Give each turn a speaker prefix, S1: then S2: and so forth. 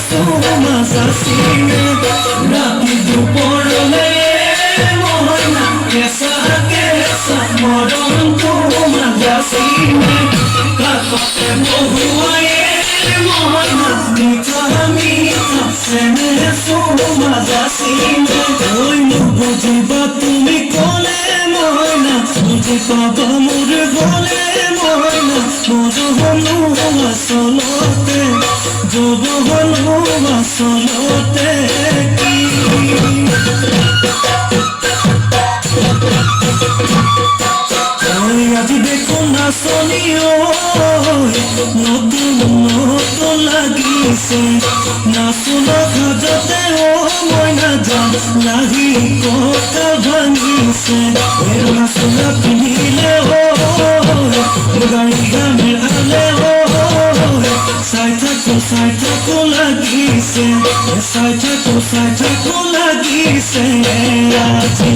S1: সুমাজাসিনে রাতি দুপুরলে মহনা কেসা কেসা মরণ তুমাজাসিনে কাকতে বহুয়ে মহনা মিঠা মিঠা সেনে সুমাজাসিনে ওই বুঝিবা তুমি কোলে মহনা বুঝি পাবা মোর গলে মহনা মোর হনু আসলতে যব হনু আসলতে কি আজি দেখো নাচনিও নতুন নতুন লাগিছে নাচন সাজতে ও মইনা যান লাগি কথা ভাঙিছে নাচনা পিন্ধিলে ও গাড়ি গামের আলে ও চাই থাকো লাগিছে চাই থাকো লাগিছে আজি